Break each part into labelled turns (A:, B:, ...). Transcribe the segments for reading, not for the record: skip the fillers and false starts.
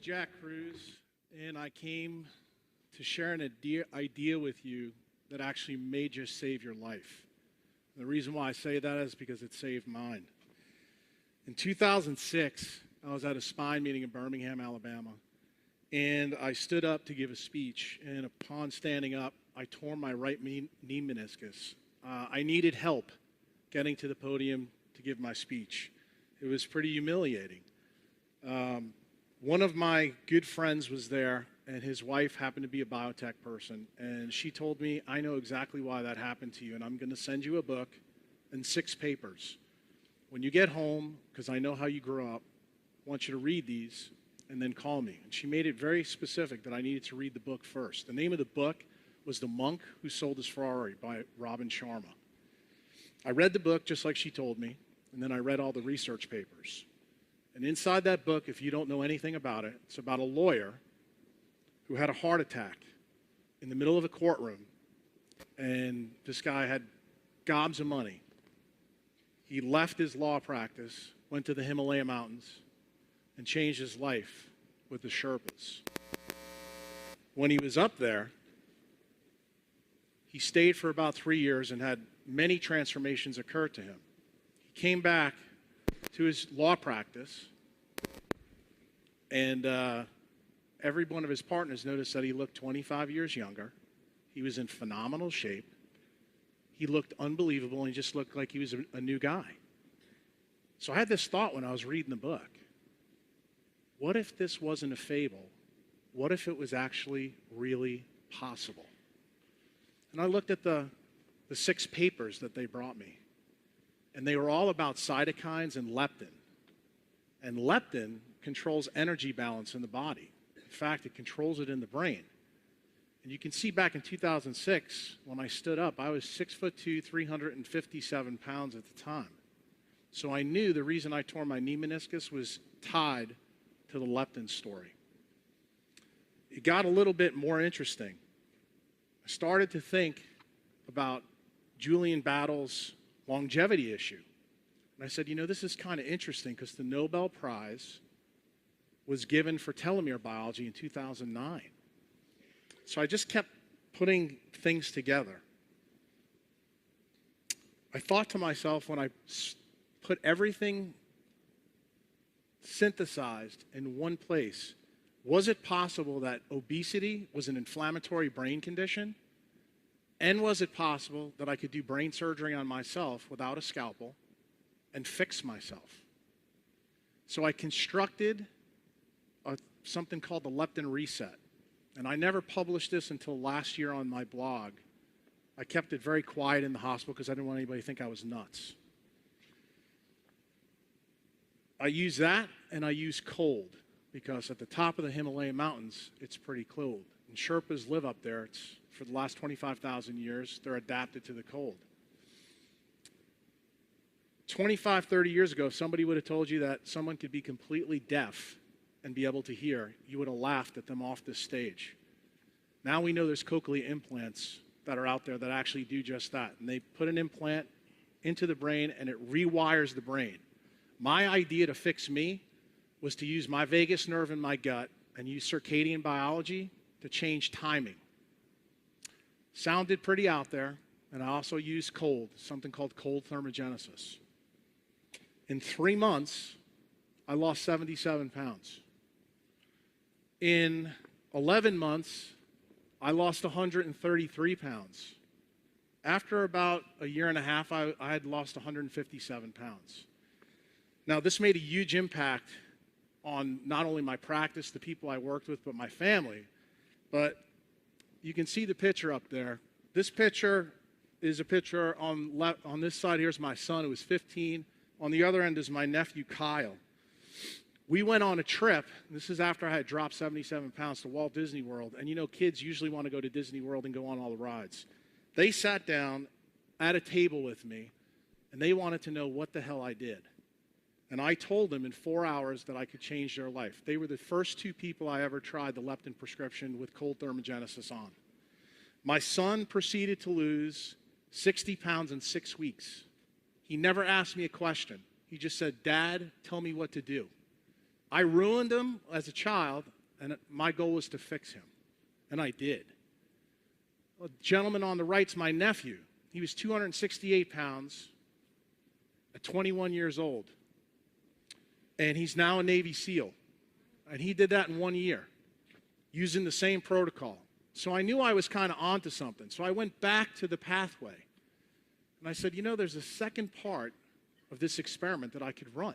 A: Jack Kruse, and I came to share an idea with you that actually may just save your life. And the reason why I say that is because it saved mine. In 2006, I was at a spine meeting in Birmingham, Alabama, and I stood up to give a speech, and upon standing up, I tore my right knee meniscus. I needed help getting to the podium to give my speech. It was pretty humiliating. One of my good friends was there, and his wife happened to be a biotech person, and she told me, I know exactly why that happened to you, and I'm going to send you a book and 6 papers. When you get home, because I know how you grew up, I want you to read these and then call me. And she made it very specific that I needed to read the book first. The name of the book was The Monk Who Sold His Ferrari by Robin Sharma. I read the book just like she told me, and then I read all the research papers. And inside that book, if you don't know anything about it, it's about a lawyer who had a heart attack in the middle of a courtroom, and this guy had gobs of money. He left his law practice, went to the Himalaya mountains, and changed his life with the Sherpas. When he was up there, he stayed for about 3 years and had many transformations occur to him. He came back to his law practice, and every one of his partners noticed that he looked 25 years younger. He was in phenomenal shape. He looked unbelievable, and he just looked like he was a new guy. So I had this thought when I was reading the book. What if this wasn't a fable? What if it was actually really possible? And I looked at the 6 papers that they brought me, and they were all about cytokines and leptin. And leptin controls energy balance in the body. In fact, it controls it in the brain. And you can see back in 2006, when I stood up, I was 6'2", 357 pounds at the time. So I knew the reason I tore my knee meniscus was tied to the leptin story. It got a little bit more interesting. I started to think about Julian Battle's longevity issue. And I said, you know, this is kind of interesting because the Nobel Prize was given for telomere biology in 2009. So I just kept putting things together. I thought to myself, when I put everything synthesized in one place, was it possible that obesity was an inflammatory brain condition? And was it possible that I could do brain surgery on myself without a scalpel and fix myself? So I constructed something called the leptin reset. And I never published this until last year on my blog. I kept it very quiet in the hospital because I didn't want anybody to think I was nuts. I use that, and I use cold, because at the top of the Himalaya mountains, it's pretty cold. And Sherpas live up there. It's for the last 25,000 years, they're adapted to the cold. 25, 30 years ago, if somebody would have told you that someone could be completely deaf and be able to hear, you would have laughed at them off this stage. Now we know there's cochlear implants that are out there that actually do just that. And they put an implant into the brain, and it rewires the brain. My idea to fix me was to use my vagus nerve in my gut and use circadian biology to change timing. Sounded pretty out there, and I also used cold, something called cold thermogenesis. In 3 months, I lost 77 pounds. In 11 months, I lost 133 pounds. After about a year and a half, I had lost 157 pounds. Now, this made a huge impact on not only my practice, the people I worked with, but my family. But you can see the picture up there. This picture is a picture on this side. Here's my son, who was 15. On the other end is my nephew, Kyle. We went on a trip. This is after I had dropped 77 pounds, to Walt Disney World. And you know, kids usually want to go to Disney World and go on all the rides. They sat down at a table with me, and they wanted to know what the hell I did. And I told them in 4 hours that I could change their life. They were the first 2 people I ever tried the leptin prescription with cold thermogenesis on. My son proceeded to lose 60 pounds in 6 weeks. He never asked me a question. He just said, "Dad, tell me what to do." I ruined him as a child, And my goal was to fix him. And I did. The gentleman on the right's my nephew. He was 268 pounds at 21 years old. And he's now a Navy SEAL. And he did that in 1 year, using the same protocol. So I knew I was kind of onto something. So I went back to the pathway. And I said, you know, there's a second part of this experiment that I could run.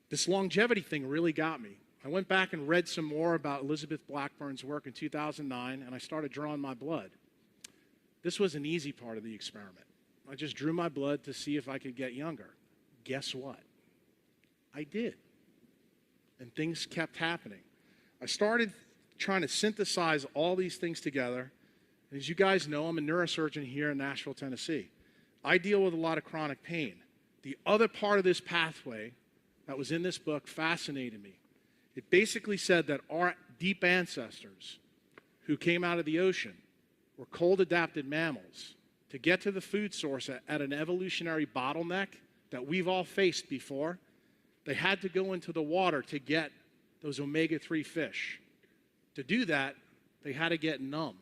A: This longevity thing really got me. I went back and read some more about Elizabeth Blackburn's work in 2009, and I started drawing my blood. This was an easy part of the experiment. I just drew my blood to see if I could get younger. Guess what? I did. And things kept happening. I started trying to synthesize all these things together. And as you guys know, I'm a neurosurgeon here in Nashville, Tennessee. I deal with a lot of chronic pain. The other part of this pathway that was in this book fascinated me. It basically said that our deep ancestors who came out of the ocean were cold-adapted mammals. To get to the food source at an evolutionary bottleneck that we've all faced before, they had to go into the water to get those omega-3 fish. To do that, they had to get numb.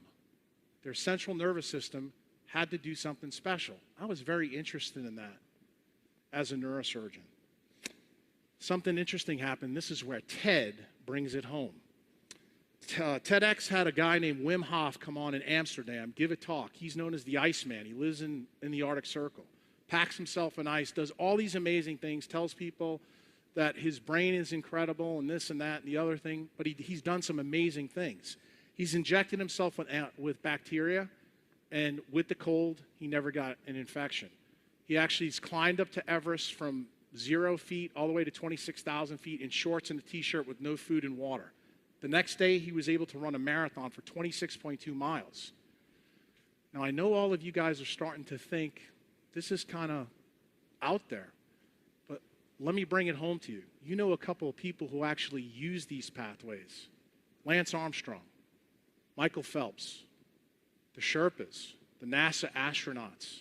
A: Their central nervous system had to do something special. I was very interested in that as a neurosurgeon. Something interesting happened. This is where TED brings it home. TEDx had a guy named Wim Hof come on in Amsterdam, give a talk. He's known as the Iceman. He lives in the Arctic Circle, packs himself in ice, does all these amazing things, tells people that his brain is incredible and this and that and the other thing, but he's done some amazing things. He's injected himself with bacteria, and with the cold, he never got an infection. He actually climbed up to Everest from 0 feet all the way to 26,000 feet in shorts and a t-shirt with no food and water. The next day, he was able to run a marathon for 26.2 miles. Now, I know all of you guys are starting to think, this is kind of out there, but let me bring it home to you. You know a couple of people who actually use these pathways. Lance Armstrong, Michael Phelps, the Sherpas, the NASA astronauts.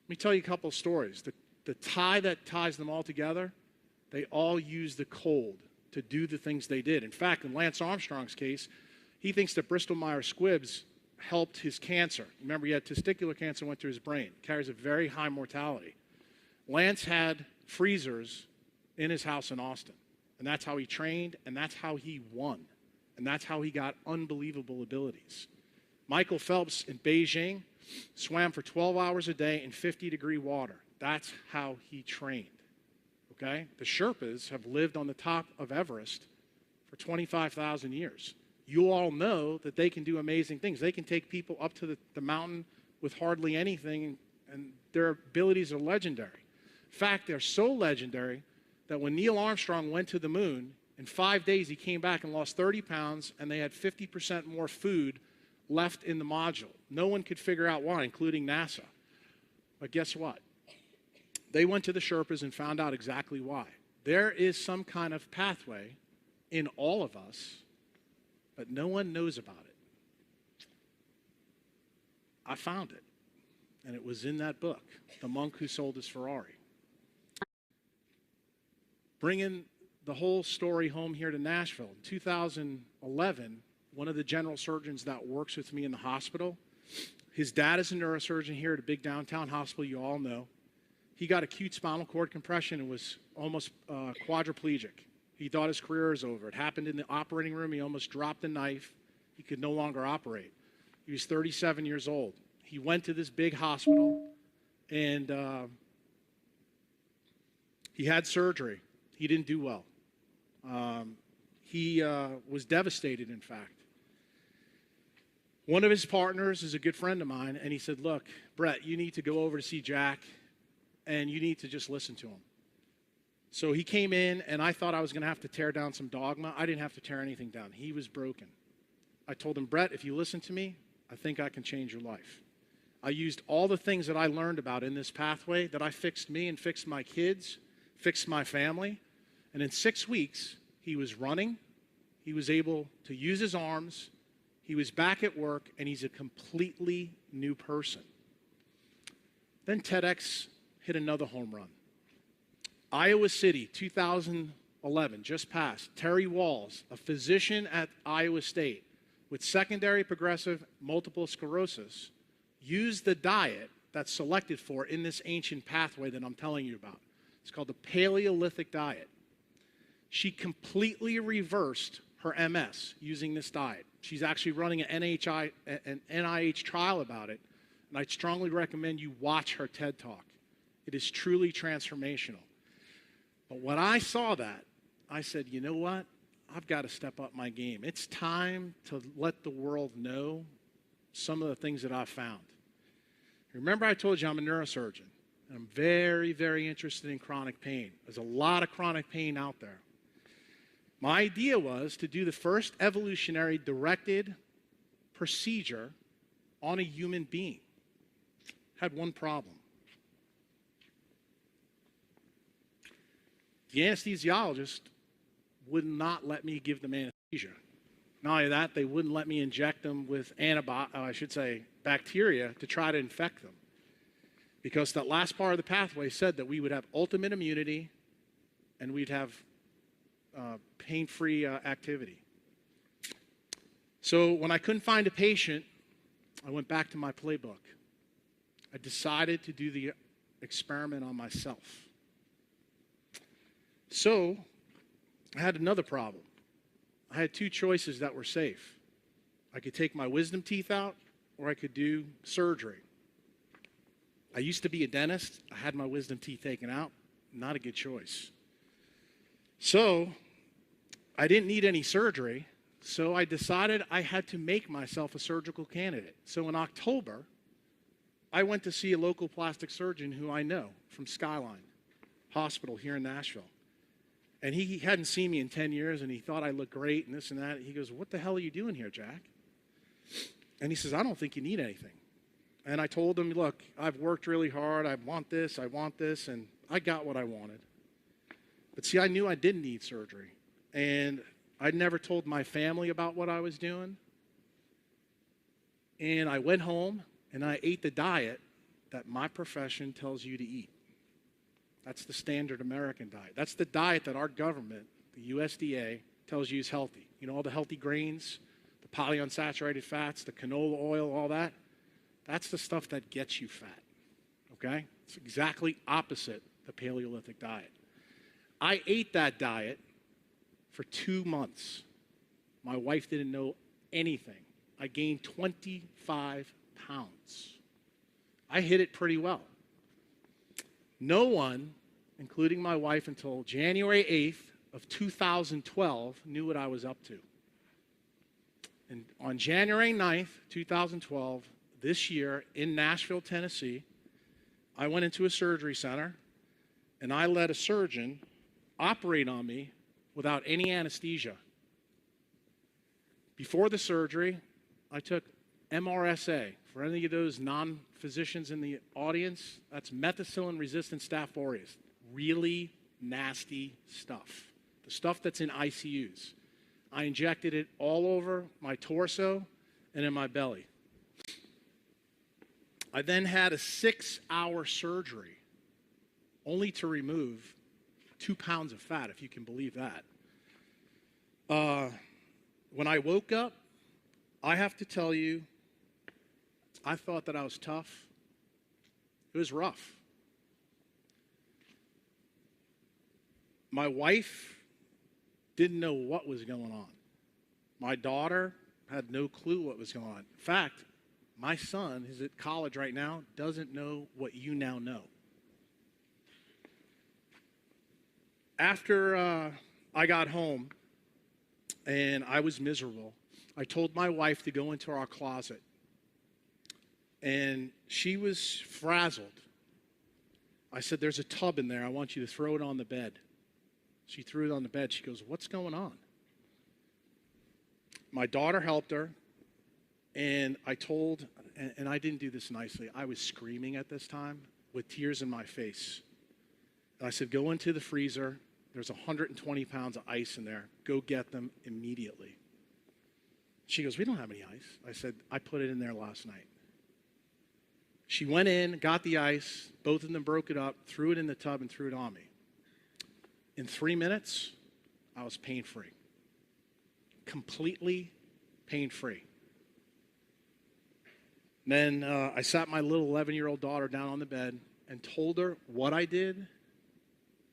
A: Let me tell you a couple of stories. The tie that ties them all together, they all use the cold to do the things they did. In fact, in Lance Armstrong's case, he thinks that Bristol-Myers Squibbs helped his cancer. Remember, he had testicular cancer, went to his brain. Carries a very high mortality. Lance had freezers in his house in Austin. And that's how he trained, and that's how he won. And that's how he got unbelievable abilities. Michael Phelps in Beijing swam for 12 hours a day in 50-degree water. That's how he trained. Okay? The Sherpas have lived on the top of Everest for 25,000 years. You all know that they can do amazing things. They can take people up to the mountain with hardly anything, and their abilities are legendary. In fact, they're so legendary that when Neil Armstrong went to the moon, in 5 days he came back and lost 30 pounds, and they had 50% more food left in the module. No one could figure out why, including NASA. But guess what? They went to the Sherpas and found out exactly why. There is some kind of pathway in all of us, but no one knows about it. I found it, and it was in that book, The Monk Who Sold His Ferrari. Bringing the whole story home here to Nashville, in 2011, one of the general surgeons that works with me in the hospital, his dad is a neurosurgeon here at a big downtown hospital you all know. He got acute spinal cord compression and was almost quadriplegic. He thought his career was over. It happened in the operating room. He almost dropped a knife. He could no longer operate. He was 37 years old. He went to this big hospital, and he had surgery. He didn't do well. He was devastated, in fact. One of his partners is a good friend of mine, and he said, look, Brett, you need to go over to see Jack, and you need to just listen to him. So he came in, and I thought I was going to have to tear down some dogma. I didn't have to tear anything down. He was broken. I told him, Brett, if you listen to me, I think I can change your life. I used all the things that I learned about in this pathway, that I fixed me and fixed my kids, fixed my family. And in 6 weeks, he was running. He was able to use his arms. He was back at work, and he's a completely new person. Then TEDx hit another home run. Iowa City, 2011. 11, just passed, Terry Walls, a physician at Iowa State with secondary progressive multiple sclerosis, used the diet that's selected for in this ancient pathway that I'm telling you about. It's called the Paleolithic diet. She completely reversed her MS using this diet. She's actually running an NIH trial about it, and I'd strongly recommend you watch her TED Talk. It is truly transformational. But when I saw that, I said, you know what? I've got to step up my game. It's time to let the world know some of the things that I've found. Remember I told you I'm a neurosurgeon. And I'm very, very interested in chronic pain. There's a lot of chronic pain out there. My idea was to do the first evolutionary directed procedure on a human being. Had one problem. The anesthesiologist would not let me give them anesthesia. Not only that, they wouldn't let me inject them with bacteria to try to infect them. Because that last part of the pathway said that we would have ultimate immunity and we'd have pain-free activity. So when I couldn't find a patient, I went back to my playbook. I decided to do the experiment on myself. So I had another problem. I had two choices that were safe. I could take my wisdom teeth out or I could do surgery. I used to be a dentist. I had my wisdom teeth taken out. Not a good choice. So I didn't need any surgery, so I decided I had to make myself a surgical candidate. So in October, I went to see a local plastic surgeon who I know from Skyline Hospital here in Nashville. And he hadn't seen me in 10 years, and he thought I looked great and this and that. He goes, "What the hell are you doing here, Jack?" And he says, "I don't think you need anything." And I told him, "Look, I've worked really hard. I want this, and I got what I wanted." But see, I knew I didn't need surgery. And I'd never told my family about what I was doing. And I went home, and I ate the diet that my profession tells you to eat. That's the standard American diet. That's the diet that our government, the USDA, tells you is healthy. You know, all the healthy grains, the polyunsaturated fats, the canola oil, all that. That's the stuff that gets you fat, okay? It's exactly opposite the Paleolithic diet. I ate that diet for 2 months. My wife didn't know anything. I gained 25 pounds. I hit it pretty well. No one, including my wife, until January 8th of 2012 knew what I was up to. And on January 9th, 2012, this year in Nashville, Tennessee, I went into a surgery center and I let a surgeon operate on me without any anesthesia. Before the surgery, I took MRSA. For any of those non-physicians in the audience, that's methicillin-resistant Staph aureus. Really nasty stuff. The stuff that's in ICUs. I injected it all over my torso and in my belly. I then had a 6-hour surgery only to remove 2 pounds of fat, if you can believe that. When I woke up, I have to tell you, I thought that I was tough. It was rough. My wife didn't know what was going on. My daughter had no clue what was going on. In fact, my son, who's at college right now, doesn't know what you now know. After I got home and I was miserable, I told my wife to go into our closet. And she was frazzled. I said, "There's a tub in there. I want you to throw it on the bed." She threw it on the bed. She goes, "What's going on?" My daughter helped her. And I told, and I didn't do this nicely, I was screaming at this time with tears in my face. And I said, "Go into the freezer. There's 120 pounds of ice in there. Go get them immediately." She goes, "We don't have any ice." I said, "I put it in there last night." She went in, got the ice, both of them broke it up, threw it in the tub, and threw it on me. In 3 minutes, I was pain-free. Completely pain-free. Then I sat my little 11-year-old daughter down on the bed and told her what I did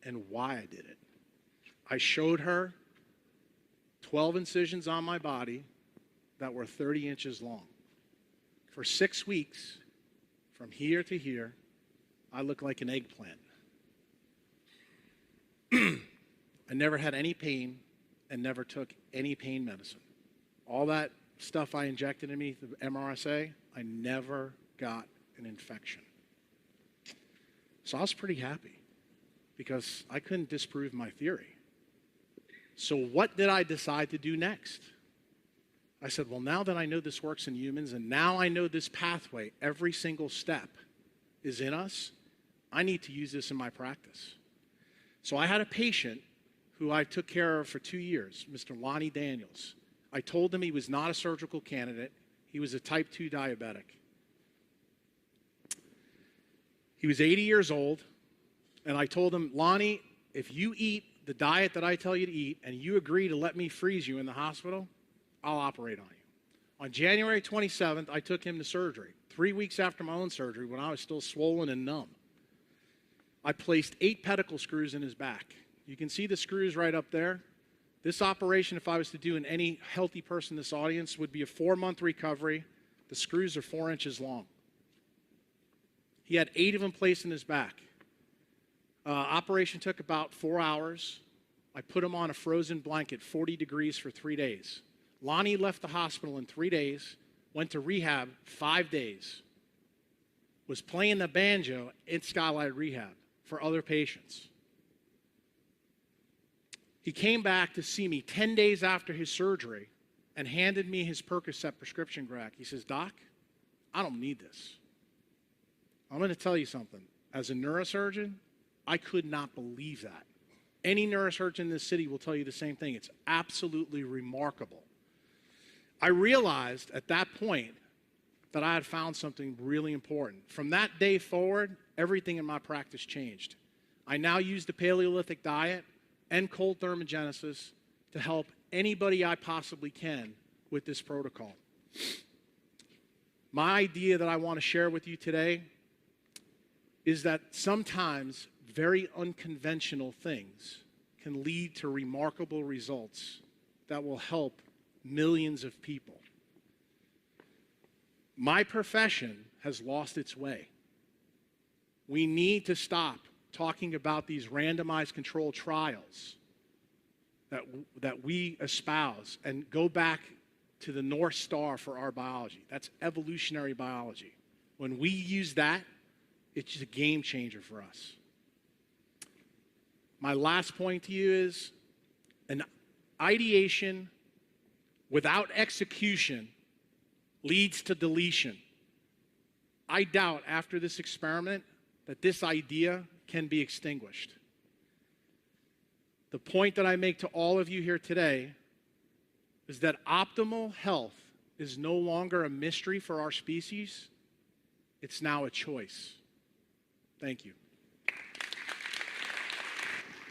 A: and why I did it. I showed her 12 incisions on my body that were 30 inches long. For 6 weeks, from here to here, I looked like an eggplant. I never had any pain and never took any pain medicine. All that stuff I injected in me, the MRSA, I never got an infection. So I was pretty happy because I couldn't disprove my theory. So what did I decide to do next? I said, well, now that I know this works in humans and now I know this pathway, every single step is in us, I need to use this in my practice. So I had a patient who I took care of for 2 years, Mr. Lonnie Daniels. I told him he was not a surgical candidate. He was a type 2 diabetic. He was 80 years old, and I told him, Lonnie, if you eat the diet that I tell you to eat and you agree to let me freeze you in the hospital, I'll operate on you. On January 27th, I took him to surgery, 3 weeks after my own surgery when I was still swollen and numb. I placed 8 pedicle screws in his back. You can see the screws right up there. This operation, if I was to do in any healthy person in this audience, would be a 4-month recovery. The screws are 4 inches long. He had 8 of them placed in his back. Operation took about 4 hours. I put him on a frozen blanket, 40 degrees for 3 days. Lonnie left the hospital in 3 days, went to rehab 5 days, was playing the banjo in Skylight Rehab for other patients. He came back to see me 10 days after his surgery and handed me his Percocet prescription back. He says, Doc, I don't need this. I'm going to tell you something. As a neurosurgeon, I could not believe that. Any neurosurgeon in this city will tell you the same thing. It's absolutely remarkable. I realized at that point that I had found something really important. From that day forward, everything in my practice changed. I now use the Paleolithic diet and cold thermogenesis to help anybody I possibly can with this protocol. My idea that I want to share with you today is that sometimes very unconventional things can lead to remarkable results that will help millions of people. My profession has lost its way. We need to stop talking about these randomized controlled trials that we espouse and go back to the North Star for our biology. That's evolutionary biology. When we use that, it's just a game changer for us. My last point to you is an ideation without execution leads to deletion. I doubt after this experiment that this idea can be extinguished. The point that I make to all of you here today is that optimal health is no longer a mystery for our species. It's now a choice. Thank you.